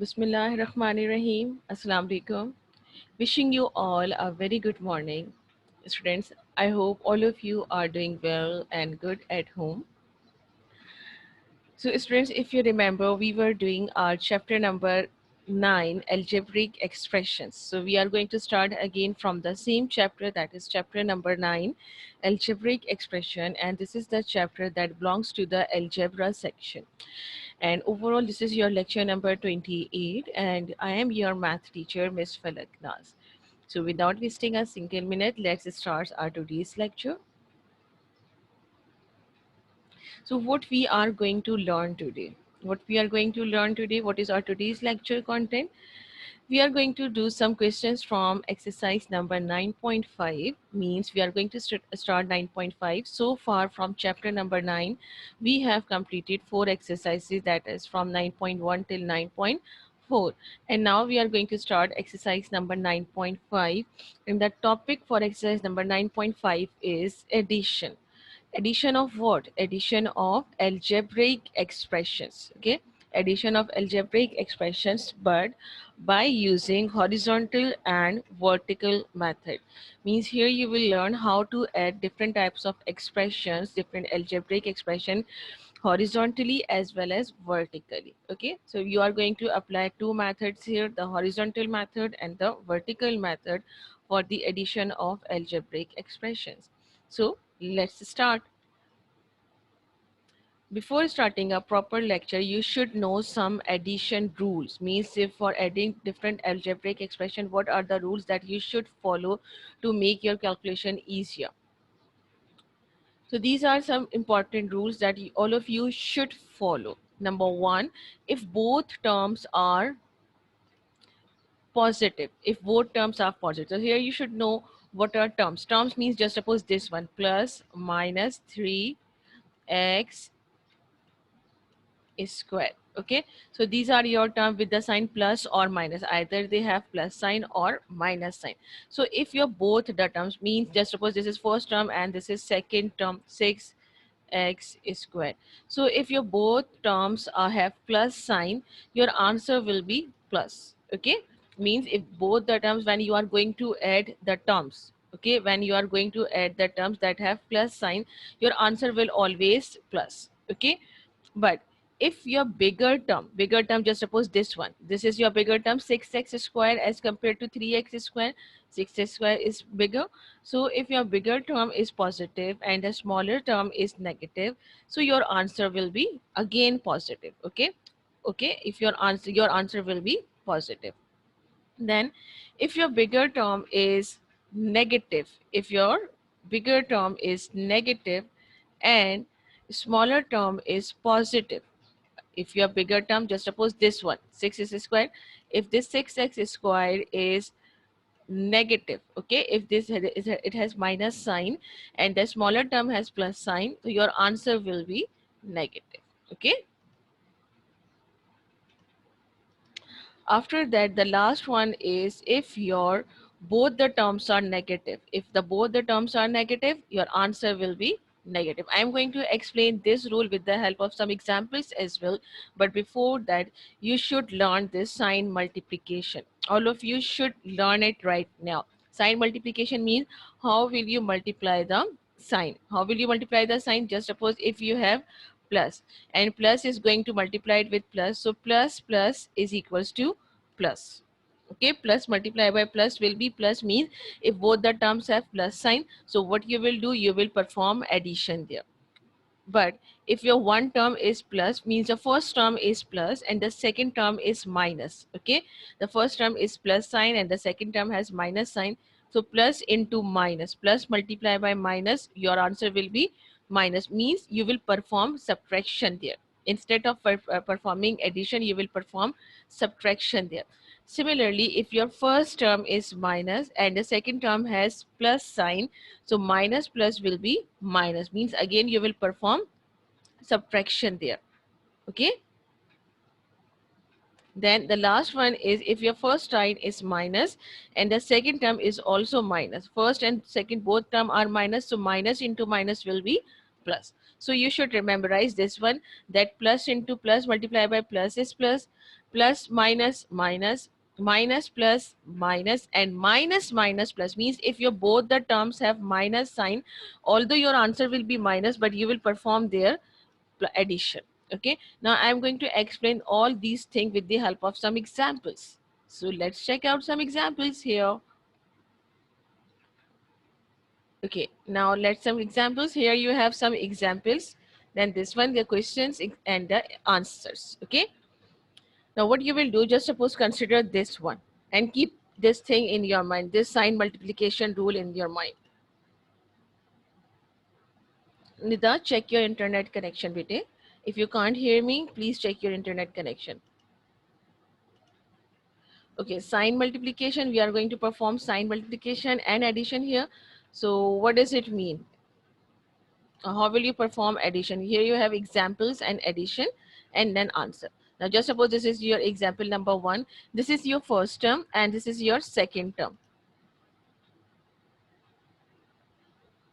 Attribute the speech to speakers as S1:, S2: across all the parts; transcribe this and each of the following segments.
S1: Bismillahirrahmanirrahim. Assalamu alaikum. Wishing you all a very good morning. Students, I hope all of you are doing well and good at home. So, students, if you remember, we were doing our chapter number 9, algebraic expressions. So, we are going to start again from the same chapter, that is chapter number 9, algebraic expression. And this is the chapter that belongs to the algebra section. And overall, this is your lecture number 28, and I am your math teacher, Miss Falak Naz. So, without wasting a single minute, let's start our today's lecture. So, what we are going to learn today? What is our today's lecture content? We are going to do some questions from exercise number 9.5, means we are going to start 9.5. So far from chapter number 9, we have completed 4 exercises, that is from 9.1 till 9.4. And now we are going to start exercise number 9.5. And the topic for exercise number 9.5 is addition. Addition of what? Addition of algebraic expressions. Okay, addition of algebraic expressions, but by using horizontal and vertical method. Means here you will learn how to add different types of expressions, different algebraic expression, horizontally as well as vertically. Okay, so you are going to apply two methods here, the horizontal method and the vertical method, for the addition of algebraic expressions. So let's start. Before starting a proper lecture, you should know some addition rules. Means if for adding different algebraic expression, what are the rules that you should follow to make your calculation easier? So these are some important rules that all of you should follow. Number one, if both terms are positive, if both terms are positive. So here you should know what are terms. Terms means, just suppose this one, plus minus 3x is square. Okay, so these are your term with the sign plus or minus, either they have plus sign or minus sign. So if your both the terms, means just suppose this is first term and this is second term, 6x is square. So if your both terms have plus sign, your answer will be plus. Okay, means if both the terms, when you are going to add the terms, okay, when you are going to add the terms that have plus sign, your answer will always plus. Okay, but if your bigger term, just suppose this one, this is your bigger term, 6x square as compared to 3x square, 6x square is bigger. So if your bigger term is positive and the smaller term is negative, so your answer will be again positive. Okay, okay, if your answer will be positive. Then if your bigger term is negative, if your bigger term is negative and smaller term is positive, if your bigger term, just suppose this one, 6 is squared, if this 6x squared is negative, okay, if this it has minus sign and the smaller term has plus sign, so your answer will be negative. Okay, after that, the last one is if your both the terms are negative. If the both the terms are negative, your answer will be negative. I am going to explain this rule with the help of some examples as well. But before that, you should learn this sign multiplication. All of you should learn it right now. Sign multiplication means how will you multiply the sign? How will you multiply the sign? Just suppose if you have plus and plus is going to multiply it with plus, so plus plus is equals to plus. Okay, plus multiply by plus will be plus, means if both the terms have plus sign, so what you will do, you will perform addition there. But if your one term is plus, means the first term is plus and the second term is minus. Okay, the first term is plus sign and the second term has minus sign, so plus into minus, plus multiply by minus, your answer will be minus, means you will perform subtraction there. Instead of performing addition, you will perform subtraction there. Similarly, if your first term is minus and the second term has plus sign, so minus plus will be minus, means again you will perform subtraction there. Okay, then the last one is if your first sign is minus and the second term is also minus, first and second both term are minus, so minus into minus will be plus. So you should memorize this one, that plus into plus multiply by plus is plus, plus minus minus, minus plus minus, and minus minus plus means if your both the terms have minus sign, although your answer will be minus, but you will perform their addition. Okay, now I'm going to explain all these things with the help of some examples. So let's check out some examples here. Okay, now let's some examples. Here you have some examples. Then this one, the questions and the answers. Okay. Now what you will do, just suppose consider this one and keep this thing in your mind, this sign multiplication rule in your mind. Nida, check your internet connection, bete. If you can't hear me, please check your internet connection. Okay, sign multiplication. We are going to perform sign multiplication and addition here. So what does it mean? How will you perform addition? Here you have examples and addition and then answer. Now just suppose this is your example number 1. This is your first term and this is your second term.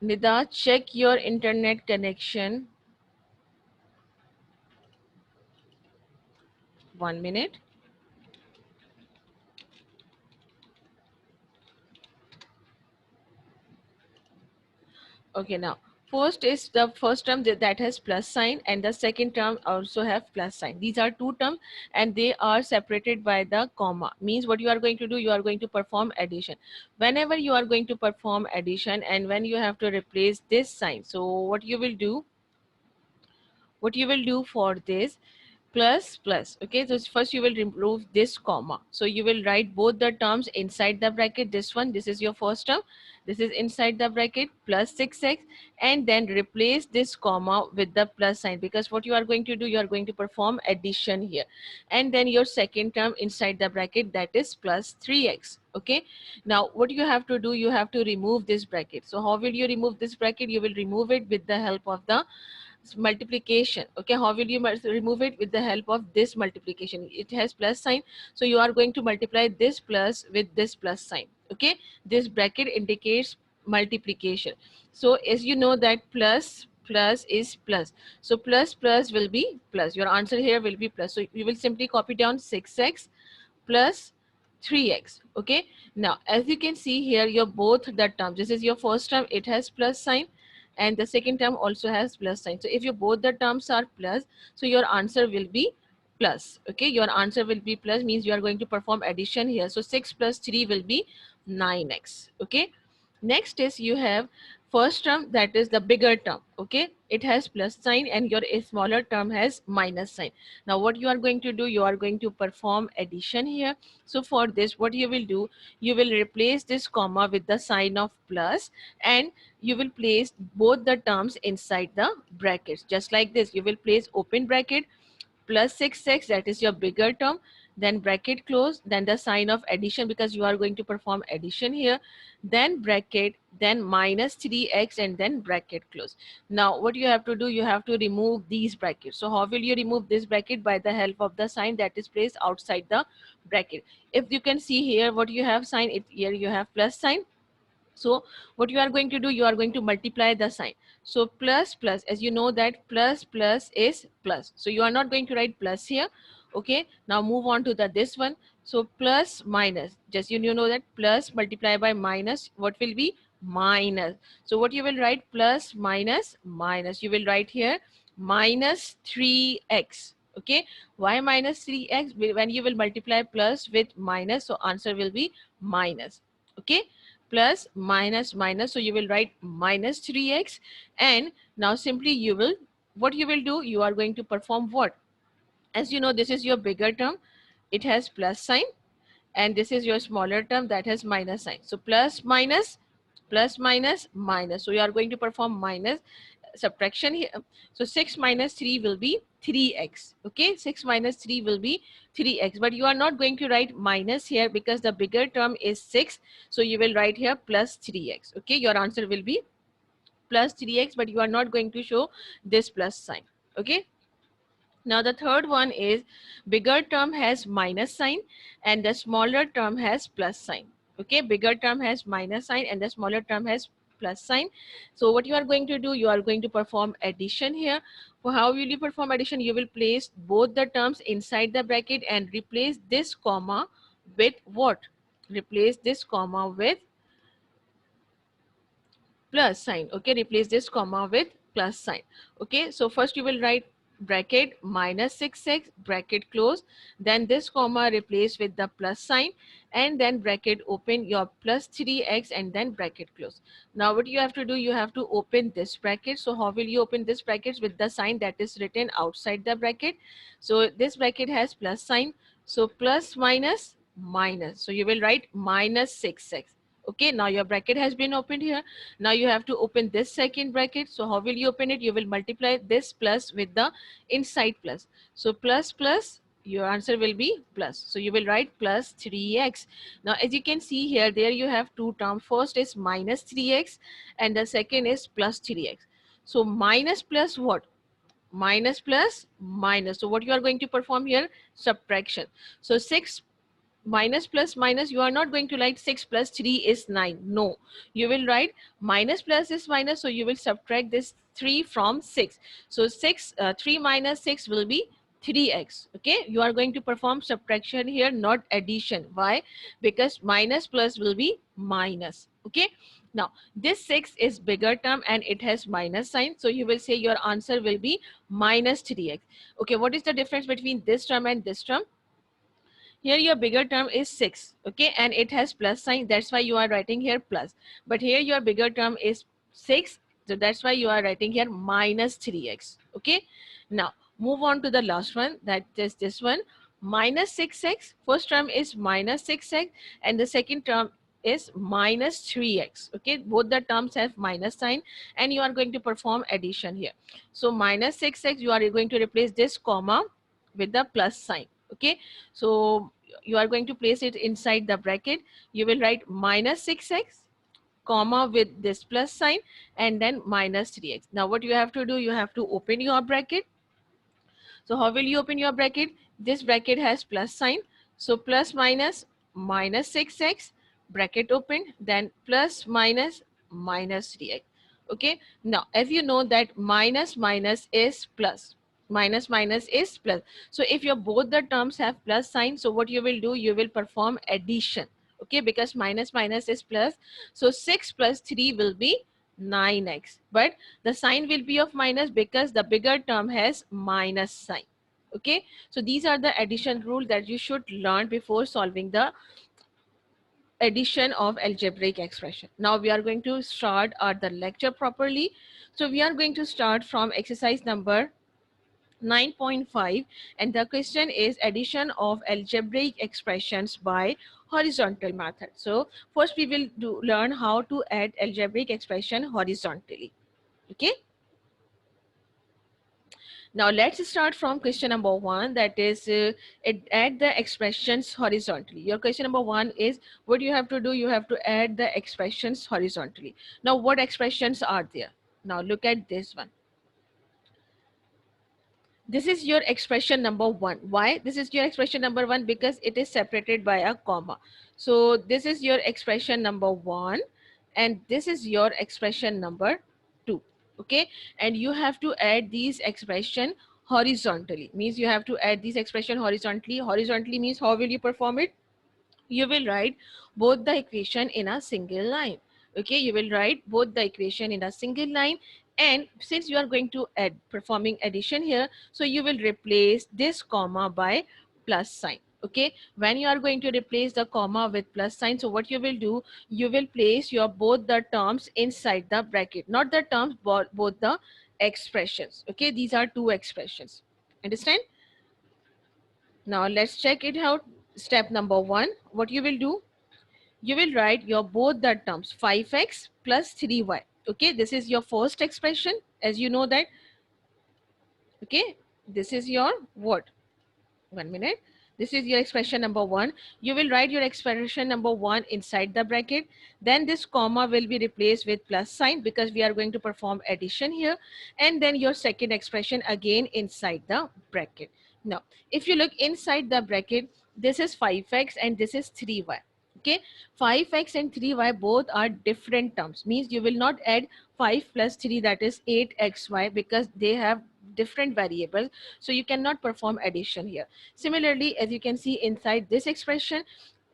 S1: Nida, check your internet connection. 1 minute. Okay, now first is the first term that has plus sign and the second term also have plus sign. These are two terms and they are separated by the comma. Means what you are going to do, you are going to perform addition. Whenever you are going to perform addition and when you have to replace this sign, so what you will do for this, plus plus. Okay, so first you will remove this comma, so you will write both the terms inside the bracket. This one, this is your first term, this is inside the bracket plus 6x, and then replace this comma with the plus sign, because what you are going to do, you are going to perform addition here. And then your second term inside the bracket, that is plus 3x. Okay, now what you have to do, you have to remove this bracket. So how will you remove this bracket? You will remove it with the help of the multiplication. Okay, how will you remove it? With the help of this multiplication. It has plus sign, so you are going to multiply this plus with this plus sign. Okay, this bracket indicates multiplication. So as you know that plus plus is plus, so plus plus will be plus, your answer here will be plus. So you will simply copy down 6x plus 3x. Okay, now as you can see here, your both the terms, this is your first term, it has plus sign, and the second term also has plus sign. So if your both the terms are plus, so your answer will be plus. Okay, your answer will be plus means you are going to perform addition here. So 6 plus 3 will be 9x. Okay, next is you have first term, that is the bigger term. Okay, it has plus sign and your smaller term has minus sign. Now what you are going to do, you are going to perform addition here. So for this, what you will do, you will replace this comma with the sign of plus, and you will place both the terms inside the brackets. Just like this, you will place open bracket plus 6x, that is your bigger term, then bracket close, then the sign of addition because you are going to perform addition here, then bracket, then minus 3x, and then bracket close. Now what you have to do, you have to remove these brackets. So how will you remove this bracket? By the help of the sign that is placed outside the bracket. If you can see here, what you have sign, it here you have plus sign. So what you are going to do, you are going to multiply the sign. So plus plus, as you know that plus plus is plus, so you are not going to write plus here. Okay, now move on to the this one. So plus minus, just you know that plus multiply by minus, what will be? Minus. So what you will write? Plus minus minus, you will write here minus 3x. Okay, why minus 3x? When you will multiply plus with minus, so answer will be minus. Okay, plus minus minus, so you will write minus 3x. And now simply you will, what you will do, you are going to perform what? As you know, this is your bigger term, it has plus sign, and this is your smaller term that has minus sign. So plus minus plus minus minus, so you are going to perform minus subtraction here. So 6 minus 3 will be 3x. Okay, 6 minus 3 will be 3x, but you are not going to write minus here because the bigger term is 6, so you will write here plus 3x. Okay, your answer will be plus 3x, but you are not going to show this plus sign. Okay, now the third one is bigger term has minus sign and the smaller term has plus sign. Okay, bigger term has minus sign and the smaller term has plus sign. So what you are going to do, you are going to perform addition here. For how will you perform addition? You will place both the terms inside the bracket and replace this comma with what? Replace this comma with plus sign. Okay, replace this comma with plus sign. Okay, so first you will write bracket minus 6x bracket close, then this comma replace with the plus sign, and then bracket open your plus 3x and then bracket close. Now what you have to do, you have to open this bracket. So how will you open this bracket? With the sign that is written outside the bracket. So this bracket has plus sign, so plus minus minus, so you will write minus 6x. Okay, now your bracket has been opened here. Now you have to open this second bracket. So how will you open it? You will multiply this plus with the inside plus. So plus plus, your answer will be plus. So you will write plus 3x. Now as you can see here, there you have two terms. First is minus 3x and the second is plus 3x. So minus plus what? Minus plus minus. So what you are going to perform here? Subtraction. So 6 minus plus minus, you are not going to write 6 plus 3 is 9. No, you will write minus plus is minus, so you will subtract this 3 from 6. So 3 minus 6 will be 3x. Okay, you are going to perform subtraction here, not addition. Why? Because minus plus will be minus. Okay, now this 6 is bigger term and it has minus sign, so you will say your answer will be minus 3x. Okay, what is the difference between this term and this term? Here your bigger term is 6, okay, and it has plus sign, that's why you are writing here plus. But here your bigger term is 6, so that's why you are writing here minus 3x. Okay, now move on to the last one, that is this one, minus 6x. First term is minus 6x and the second term is minus 3x. Okay, both the terms have minus sign and you are going to perform addition here. So minus 6x, you are going to replace this comma with the plus sign. Okay, so you are going to place it inside the bracket. You will write minus 6x comma with this plus sign and then minus 3x. Now what you have to do, you have to open your bracket. So how will you open your bracket? This bracket has plus sign, so plus minus minus 6x bracket open, then plus minus minus 3x. Okay, now if you know that minus minus is plus, minus minus is plus, so if your both the terms have plus sign, so what you will do, you will perform addition. Okay, because minus minus is plus, so 6 plus 3 will be 9x, but the sign will be of minus because the bigger term has minus sign. Okay, so these are the addition rule that you should learn before solving the addition of algebraic expression. Now we are going to start the lecture properly. So we are going to start from exercise number 9.5, and the question is addition of algebraic expressions by horizontal method. So first we will learn how to add algebraic expression horizontally. Okay, now let's start from question number 1, that is add the expressions horizontally. Your question number 1 is what you have to do, you have to add the expressions horizontally. Now what expressions are there? Now look at this one. This is your expression number 1. Why this is your expression number 1? Because it is separated by a comma. So this is your expression number 1 and this is your expression number 2. Okay, and you have to add these expression horizontally, means you have to add these expression horizontally. Horizontally means how will you perform it? You will write both the equation in a single line. Okay, you will write both the equation in a single line, and since you are going to add performing addition here, so you will replace this comma by plus sign. Okay, when you are going to replace the comma with plus sign, so what you will do, you will place your both the terms inside the bracket, not the terms but both the expressions. Okay, these are two expressions, understand? Now let's check it out. Step number 1, what you will do, you will write your both the terms 5x plus 3y. Okay, this is your first expression, as you know that. Okay, this is your what? 1 minute. This is your expression number 1. You will write your expression number 1 inside the bracket. Then this comma will be replaced with plus sign because we are going to perform addition here. And then your second expression again inside the bracket. Now, if you look inside the bracket, this is 5x and this is 3y. Okay, 5x and 3y both are different terms, means you will not add 5 plus 3, that is 8xy, because they have different variables, so you cannot perform addition here. Similarly, as you can see inside this expression,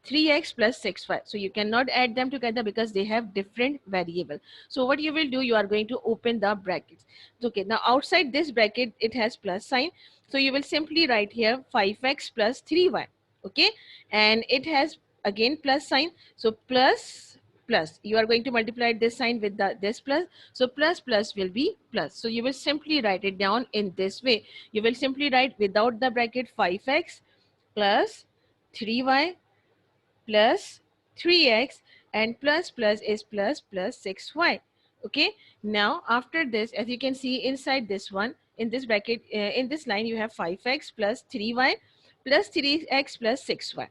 S1: 3x plus 6y, so you cannot add them together because they have different variable. So what you will do, you are going to open the brackets. Okay, now outside this bracket it has plus sign, so you will simply write here 5x plus 3y. Okay, and it has again plus sign, so plus plus, you are going to multiply this sign with this plus, so plus plus will be plus. So you will simply write it down in this way. You will simply write without the bracket 5x plus 3y plus 3x, and plus plus is plus plus 6y. Okay, now after this, as you can see inside this one, in this bracket, in this line, you have 5x plus 3y plus 3x plus 6y.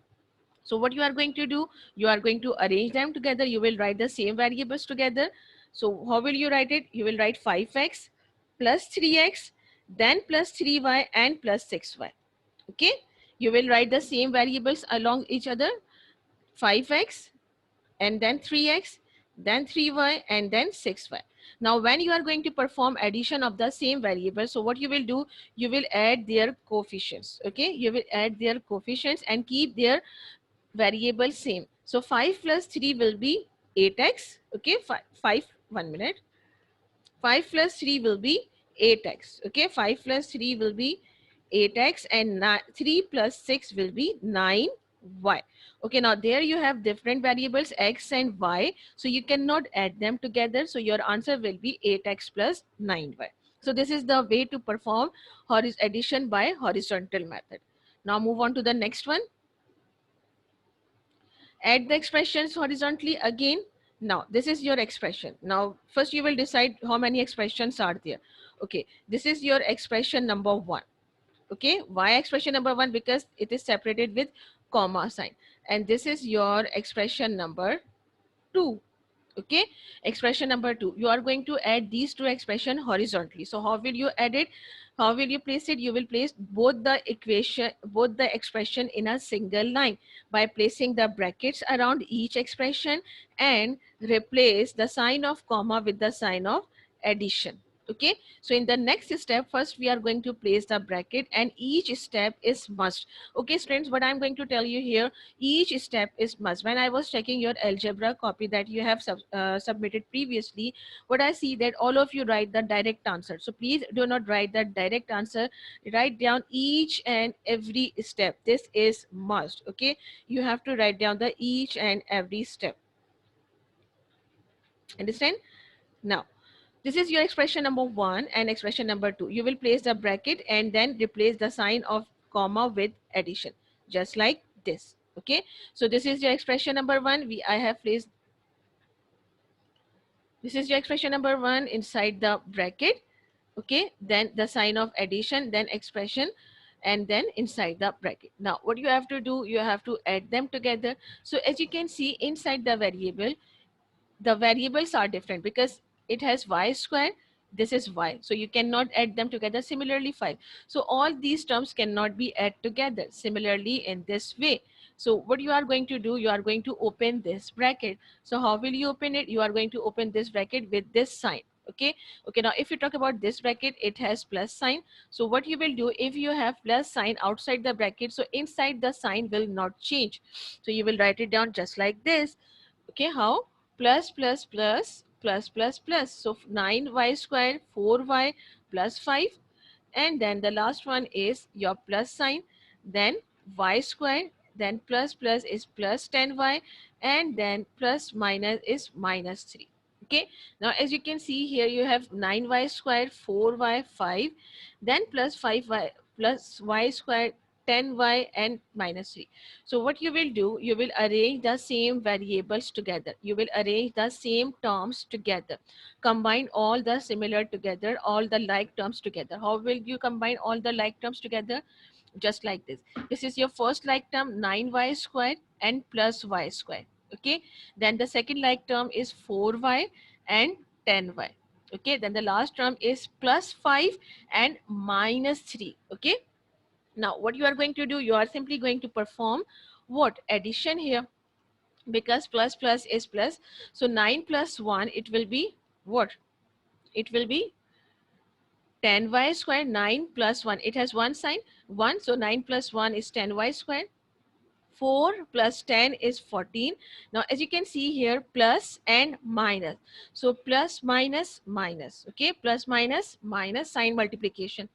S1: So what you are going to do, you are going to arrange them together. You will write the same variables together. So how will you write it? You will write 5x plus 3x, then plus 3y and plus 6y. Okay, you will write the same variables along each other, 5x and then 3x, then 3y and then 6y. Now when you are going to perform addition of the same variable, so what you will do, you will add their coefficients. Okay, you will add their coefficients and keep their variable same. So 5 plus 3 will be 8x. Okay, 1 minute. 5 plus 3 will be 8x. Okay, 5 plus 3 will be 8x, and 3 plus 6 will be 9y. Okay, now there you have different variables x and y, so you cannot add them together, so your answer will be 8x plus 9y. So this is the way to perform addition by horizontal method. Now move on to the next one. Add the expressions horizontally again. Now this is your expression. Now first you will decide how many expressions are there. Okay, this is your expression number 1. Okay, why expression number 1? Because it is separated with comma sign. And this is your expression number 2. Okay, expression number 2, you are going to add these two expression horizontally. So how will you add it? How will you place it? You will place both the equation, both the expression in a single line by placing the brackets around each expression and replace the sign of comma with the sign of addition. Okay, so in the next step, first we are going to place the bracket, and each step is must. Okay students, what I'm going to tell you here, each step is must. When I was checking your algebra copy that you have submitted previously, what I see that all of you write the direct answer. So please do not write the direct answer, write down each and every step. This is must. Okay, you have to write down the each and every step. Understand? Now this is your expression number 1 and expression number 2. You will place the bracket and then replace the sign of comma with addition, just like this. Okay, so this is your expression number 1. I have placed, this is your expression number 1 inside the bracket. Okay, then the sign of addition, then expression, and then inside the bracket. Now what you have to do, you have to add them together. So as you can see inside the variable, the variables are different because it has y square, this is y, so you cannot add them together. Similarly 5, so all these terms cannot be add together similarly in this way. So what you are going to do, you are going to open this bracket. So how will you open it? You are going to open this bracket with this sign. Okay, okay, now if you talk about this bracket, it has plus sign. So what you will do, if you have plus sign outside the bracket, so inside the sign will not change, so you will write it down just like this. Okay, how? Plus plus plus plus plus plus. So 9y square 4y plus 5, and then the last one is your plus sign, then y square, then plus plus is plus 10y, and then plus minus is minus 3. Okay, now as you can see here, you have 9y square 4y 5, then plus 5y plus y square 10y and minus 3. So what you will do, you will arrange the same variables together, you will arrange the same terms together, combine all the similar together, all the like terms together. How will you combine all the like terms together? Just like this. This is your first like term, 9y squared and plus y squared. Okay, then the second like term is 4y and 10y. Okay, then the last term is plus 5 and minus 3. Okay, now what you are going to do, you are simply going to perform what? Addition here. because plus plus is plus. So 9 plus 1, it will be what? It will be 10y squared. 9 plus 1, it has one sign, 1. So 9 plus 1 is 10y squared. 4 plus 10 is 14. Now as you can see here, plus and minus. So plus minus minus. Okay, plus minus minus, sign multiplication.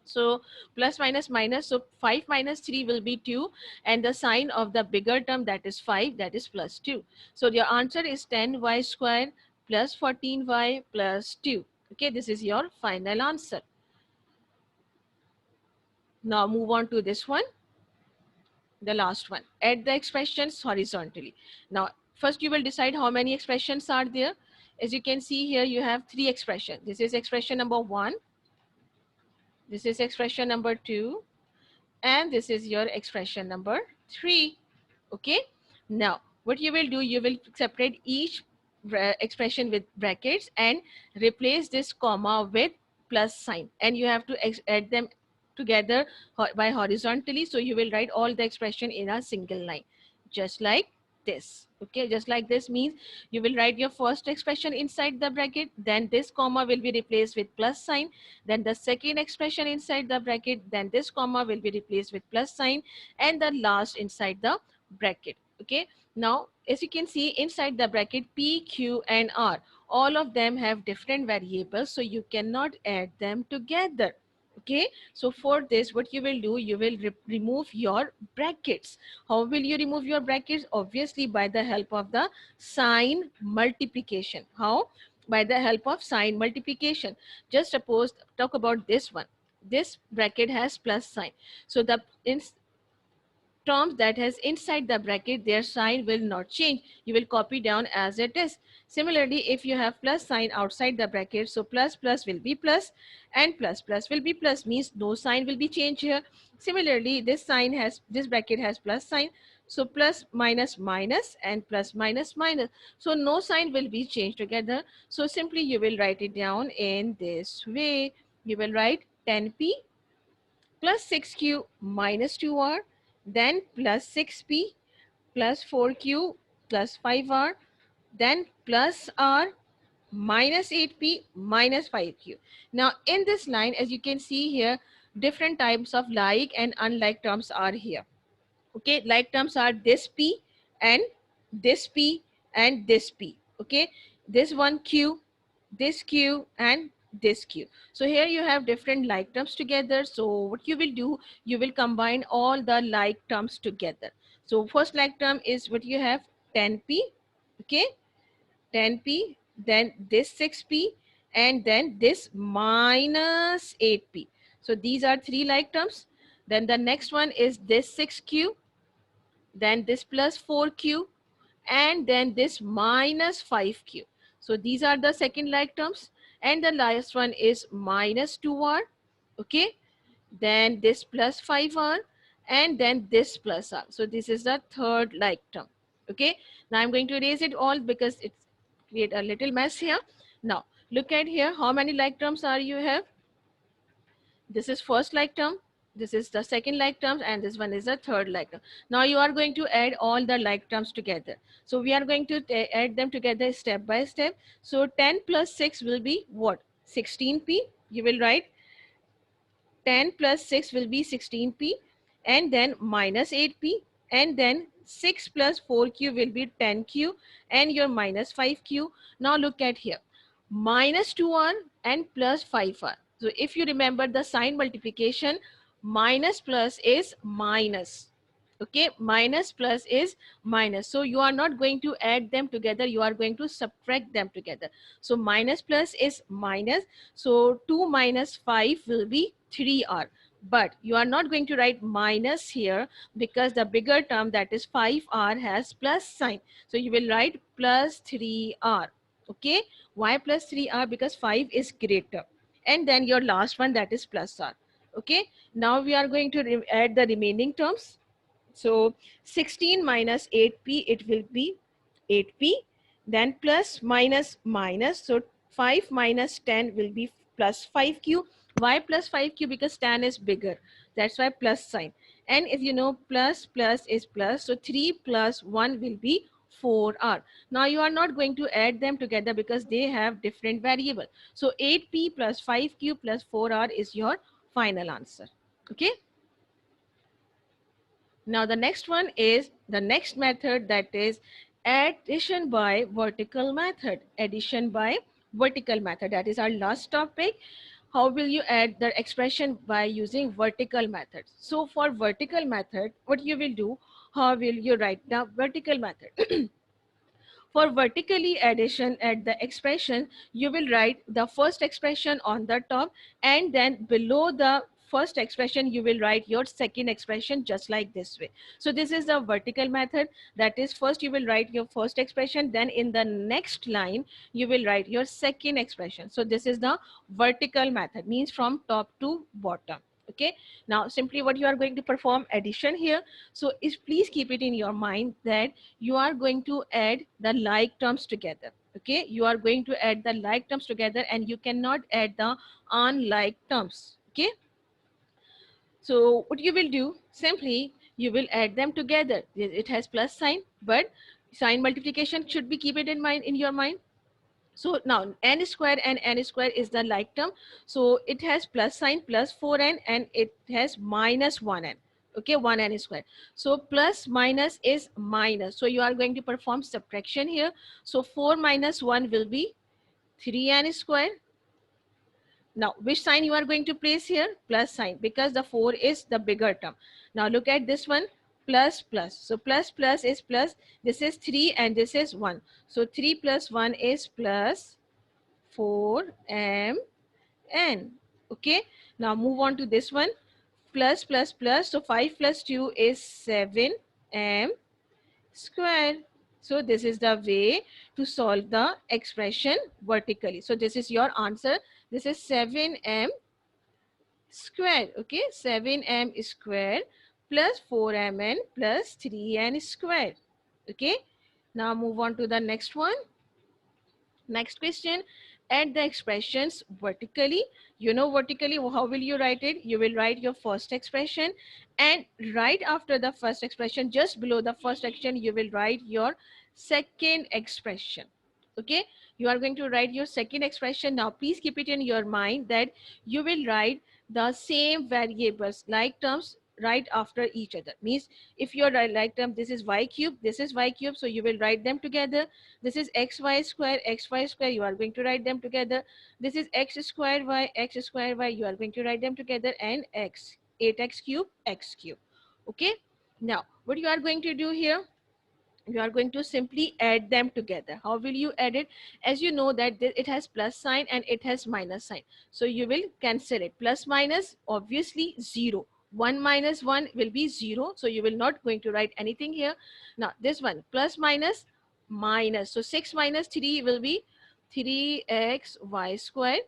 S1: So plus minus minus, so 5 minus 3 will be 2, and the sign of the bigger term, that is 5, that is plus 2. So your answer is 10y squared plus 14y plus 2. Okay, this is your final answer. Now move on to this one, the last one. Add the expressions horizontally. Now first you will decide how many expressions are there. As you can see here, you have three expressions. This is expression number 1, this is expression number 2, and this is your expression number 3. Okay, now what you will do, you will separate each expression with brackets and replace this comma with plus sign, and you have to add them together by horizontally. So you will write all the expression in a single line, just like this. Okay, just like this means you will write your first expression inside the bracket, then this comma will be replaced with plus sign, then the second expression inside the bracket, then this comma will be replaced with plus sign, and the last inside the bracket. Okay, now as you can see inside the bracket, p, q and r, all of them have different variables, so you cannot add them together. Okay, so for this what you will do, you will remove your brackets. How will you remove your brackets? Obviously by the help of the sign multiplication. How? By the help of sign multiplication. Just suppose, talk about this one, this bracket has plus sign, so the terms that has inside the bracket, their sign will not change. You will copy down as it is. Similarly, if you have plus sign outside the bracket, so plus plus will be plus and plus plus will be plus, means no sign will be changed here. Similarly, this bracket has plus sign, so plus minus minus and plus minus minus, so no sign will be changed together. So simply you will write it down in this way. You will write 10p plus 6q minus 2r, then plus 6p plus 4q plus 5r, then plus r minus 8p minus 5q. Now in this line, as you can see here, different types of like and unlike terms are here. Okay, like terms are this p and this p and this p. Okay, this one q, this q and this q. So here you have different like terms together. So what you will do, you will combine all the like terms together. So first like term is what you have, 10p. Okay, 10p, then this 6p, and then this minus 8p. So these are three like terms. Then the next one is this 6q, then this plus 4q, and then this minus 5q. So these are the second like terms. And the last one is minus 2r. Okay, then this plus 5r, and then this plus r. So this is the third like term. Okay, now I'm going to erase it all because it's create a little mess here. Now look at here, how many like terms are you have? This is first like term, this is the second like terms, and this one is the third like term. Now you are going to add all the like terms together. So we are going to add them together step by step. So 10 plus 6 will be what? 16p. You will write 10 plus 6 will be 16p, and then minus 8p, and then 6 plus 4q will be 10q, and your minus 5q. Now look at here, minus 2r and plus 5r. So if you remember the sign multiplication, minus plus is minus. Okay, minus plus is minus, so you are not going to add them together, you are going to subtract them together. So minus plus is minus, so 2 minus 5 will be 3r, but you are not going to write minus here because the bigger term, that is 5r, has plus sign. So you will write plus 3r. Okay, why plus 3r? Because 5 is greater. And then your last one, that is plus r. Okay, now we are going to add the remaining terms. So 16 minus 8p, it will be 8p. Then plus minus minus. So 5 minus 10 will be plus 5q. Why plus 5q? Because 10 is bigger. That's why plus sign. And if you know plus plus is plus, so 3 plus 1 will be 4r. Now you are not going to add them together because they have different variable. So 8p plus 5q plus 4r is your final answer. Okay. Now the next one is the next method, that is addition by vertical method. Addition by vertical method, that is our last topic. How will you add the expression by using vertical method? So for vertical method, what you will do, how will you write the vertical method? For vertically addition at the expression, you will write the first expression on the top, and then below the first expression you will write your second expression, just like this way. So this is the vertical method, that is first you will write your first expression, then in the next line you will write your second expression. So this is the vertical method, means from top to bottom. Okay. Now simply what you are going to perform addition here. So is please keep it in your mind that you are going to add the like terms together. Okay, you are going to add the like terms together, and you cannot add the unlike terms. Okay, so what you will do, simply you will add them together. It has plus sign, but sign multiplication should be keep it in mind, in your mind. So now n square and n square is the like term. So it has plus sign, plus 4n, and it has minus 1n. Okay, 1n square. So plus minus is minus. So you are going to perform subtraction here. So 4 minus 1 will be 3n square. Now, which sign you are going to place here? Plus sign, because the 4 is the bigger term. Now look at this one, plus plus. So plus plus is plus. This is 3 and this is 1. So 3 plus 1 is plus 4m n. Okay, now move on to this one, plus plus plus. So 5 plus 2 is 7m square. So this is the way to solve the expression vertically. So this is your answer. This is 7m square. Okay, 7m square plus 4mn plus 3n square. Okay, now move on to the next one. Next question, add the expressions vertically. You know vertically, how will you write it? You will write your first expression, and right after the first expression, just below the first expression, you will write your second expression. Okay, you are going to write your second expression. Now please keep it in your mind that you will write the same variables like terms right after each other. Means if your like term, this is y cube, this is y cube, so you will write them together. This is xy square, you are going to write them together. This is x square y, you are going to write them together, and x, 8x cube, x cube. Okay, now what you are going to do here, you are going to simply add them together. How will you add it? As you know that it has plus sign and it has minus sign, so you will cancel it. Plus minus, obviously 0. 1 minus 1 will be 0, so you will not going to write anything here. Now this one, plus minus minus, so 6 minus 3 will be 3xy square.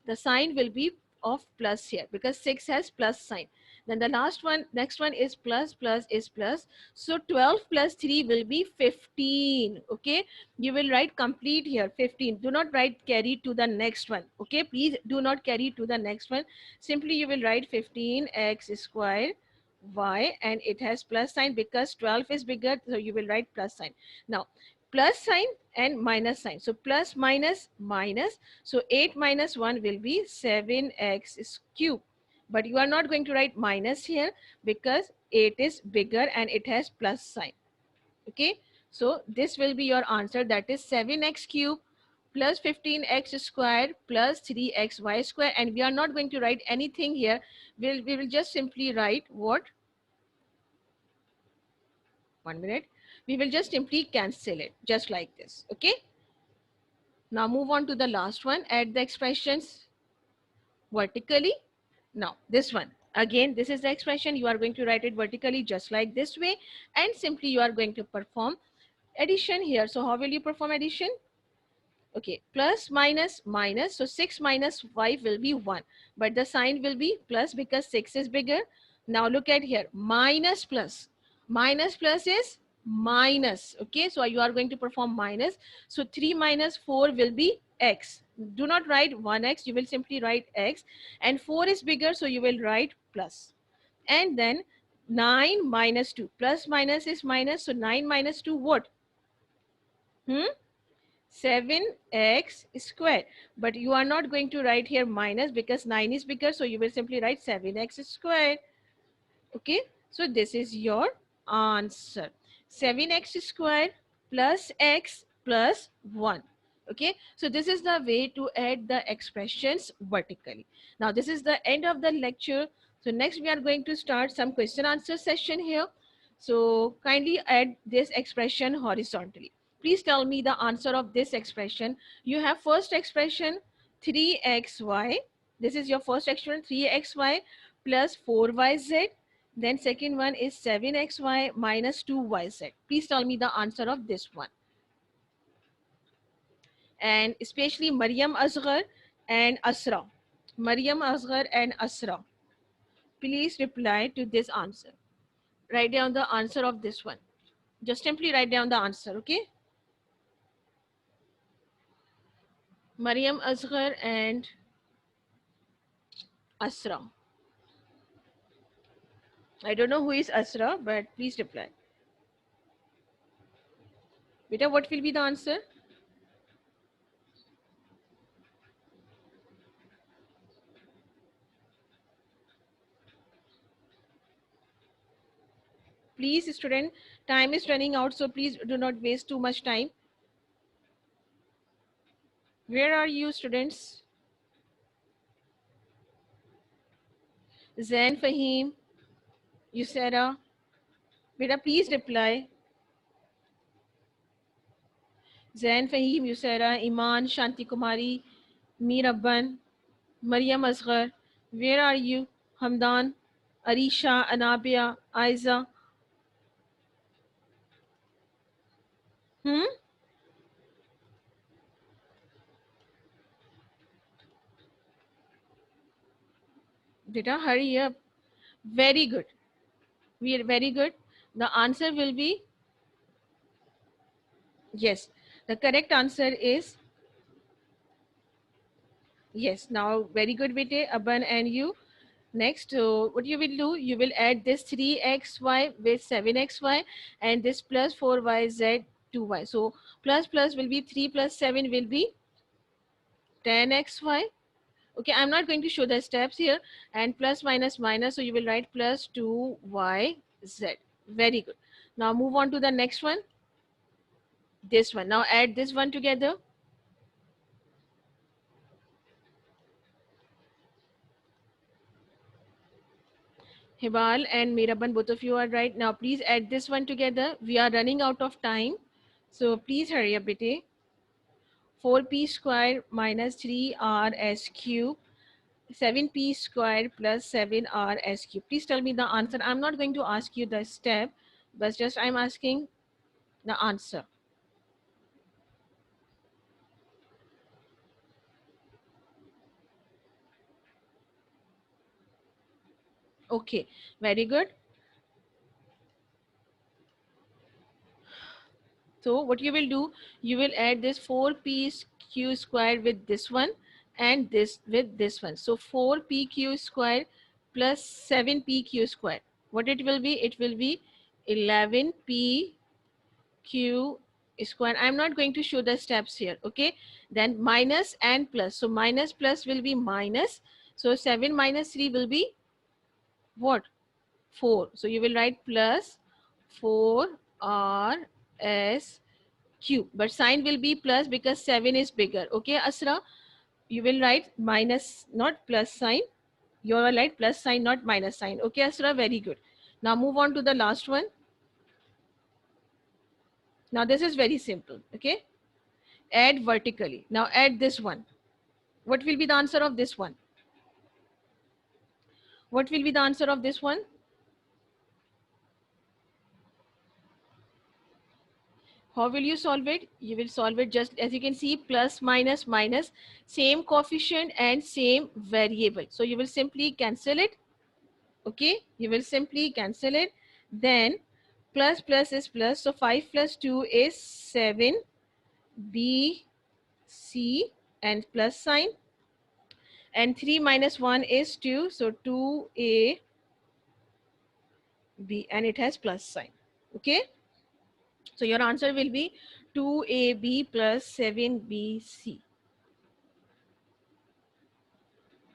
S1: The sign will be of plus here because 6 has plus sign. Then the last one, next one is plus plus is plus. So 12 plus 3 will be 15. Okay, you will write complete here 15. Do not write carry to the next one. Okay, please do not carry to the next one. Simply you will write 15x square y, and it has plus sign because 12 is bigger, so you will write plus sign. Now plus sign and minus sign, so plus minus minus, so 8 minus 1 will be 7x cube, but you are not going to write minus here because 8 is bigger and it has plus sign. Okay, so this will be your answer, that is 7x cube plus 15x square plus 3xy square, and we are not going to write anything here. We will just simply write what, 1 minute, we will just simply cancel it just like this. Okay, now move on to the last one, add the expressions vertically. Now this one, again this is the expression, you are going to write it vertically just like this way, and simply you are going to perform addition here. So how will you perform addition? Okay, plus minus minus, so 6 minus 5 will be 1, but the sign will be plus because 6 is bigger. Now look at here, minus plus, minus plus is minus. Okay, so you are going to perform minus, so 3 minus 4 will be x. Do not write 1x, you will simply write x, and 4 is bigger, so you will write plus. And then 9 minus 2, plus minus is minus, so 9 minus 2 what? Hmm? 7x square. But you are not going to write here minus because 9 is bigger. So you will simply write 7x square. Okay. So this is your answer. 7x square plus x plus 1. Okay. So this is the way to add the expressions vertically. Now this is the end of the lecture. So next we are going to start some question answer session here. So kindly add this expression horizontally. Please tell me the answer of this expression. You have first expression 3xy. This is your first expression 3xy plus 4yz. Then second one is 7xy minus 2yz. Please tell me the answer of this one. And especially Maryam Asghar and Asra. Maryam Asghar and Asra. Please reply to this answer. Write down the answer of this one. Just simply write down the answer, okay? Maryam Asghar and Asra. I don't know who is Asra, but please reply. Beta, what will be the answer? Please, student, time is running out, so please do not waste too much time. Where are you, students? Zain, Fahim, Yusera. Beta, please reply. Zain, Fahim, Yusera, Iman, Shanti Kumari, Mirabban, Maryam Asghar. Where are you? Hamdan, Arisha, Anabia, Aiza. Hmm? Beta, hurry up. Very good. We are very good. The answer will be yes. The correct answer is yes. Now, very good, Bete, Aban, and you. Next, what you will do, you will add this 3xy with 7xy and this plus 4yz 2y. So, plus plus will be 3 plus 7 will be 10xy. Okay, I'm not going to show the steps here. And plus minus minus, so you will write plus 2yz. Very good. Now, move on to the next one. This one. Now, add this one together. Hibal and Miraban, both of you are right. Now, please add this one together. We are running out of time. So, please hurry up, bete. 4p square minus 3r s cube, 7p square plus 7r s cube. Please tell me the answer. I'm not going to ask you the step, but just I'm asking the answer. Okay, very good. So what you will do, you will add this 4pq square with this one and this with this one. So 4pq square plus 7pq square. What it will be? It will be 11pq square. I'm not going to show the steps here. Okay. Then minus and plus. So minus plus will be minus. So 7 minus 3 will be what? 4. So you will write plus 4rs cube, but sign will be plus because 7 is bigger. Okay, Asra, you will write minus, not plus sign. You will write plus sign, not minus sign. Okay, Asra, very good. Now move on to the last one. Now this is very simple. Okay, add vertically. Now add this one. What will be the answer of this one? What will be the answer of this one? How will you solve it? You will solve it just as you can see, plus minus minus, same coefficient and same variable. So you will simply cancel it. Okay, you will simply cancel it. Then plus plus is plus, so 5 plus 2 is 7, b c and plus sign, and 3 minus 1 is 2, so 2a b and it has plus sign. Okay, so your answer will be 2ab plus 7bc.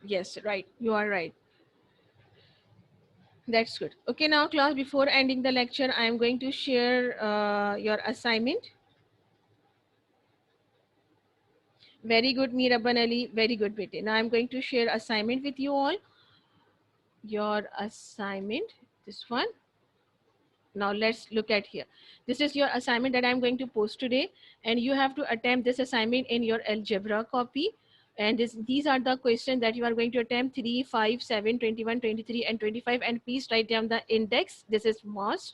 S1: Yes, right. You are right. That's good. Okay, now class, before ending the lecture, I am going to share your assignment. Very good, Miraban Ali. Very good, Bete. Now I'm going to share assignment with you all. Your assignment, this one. Now let's look at here. This is your assignment that I'm going to post today, and you have to attempt this assignment in your algebra copy. And these are the questions that you are going to attempt: 3, 5, 7, 21, 23, and 25. And please write down the index. This is must.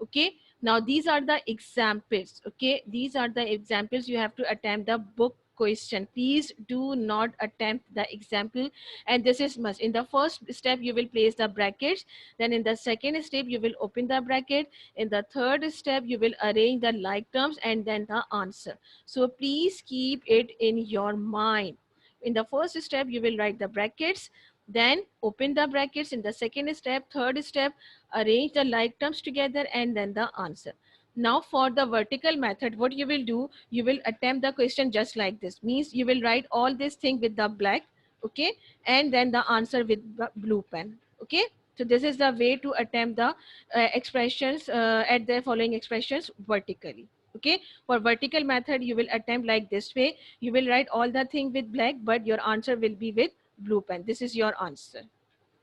S1: Okay. Now these are the examples. Okay. These are the examples. You have to attempt the book question. Please do not attempt the example. And this is must. In the first step, you will place the brackets. Then in the second step, you will open the bracket. In the third step, you will arrange the like terms and then the answer. So please keep it in your mind. In the first step, you will write the brackets, then open the brackets. In the second step, third step, arrange the like terms together and then the answer. Now for the vertical method, what you will do, you will attempt the question just like this. Means you will write all this thing with the black, okay, and then the answer with the blue pen, okay. So this is the way to attempt the expressions at the following expressions vertically. Okay, for vertical method, you will attempt like this way. You will write all the thing with black, but your answer will be with blue pen. This is your answer.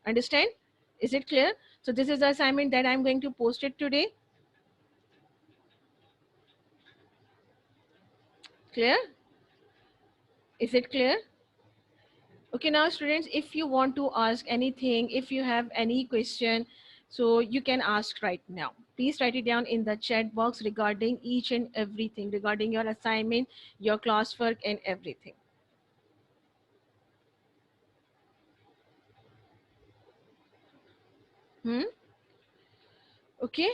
S1: Understand? Is it clear? So this is the assignment that I'm going to post it today. Clear? Is it clear? Okay, now students, if you want to ask anything, if you have any question, so you can ask right now. Please write it down in the chat box regarding each and everything, regarding your assignment, your classwork, and everything. Hmm? Okay.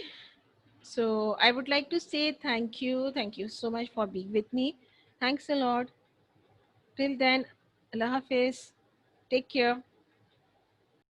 S1: So I would like to say thank you. Thank you so much for being with me. Thanks a lot. Till then, Allah Hafiz. Take care.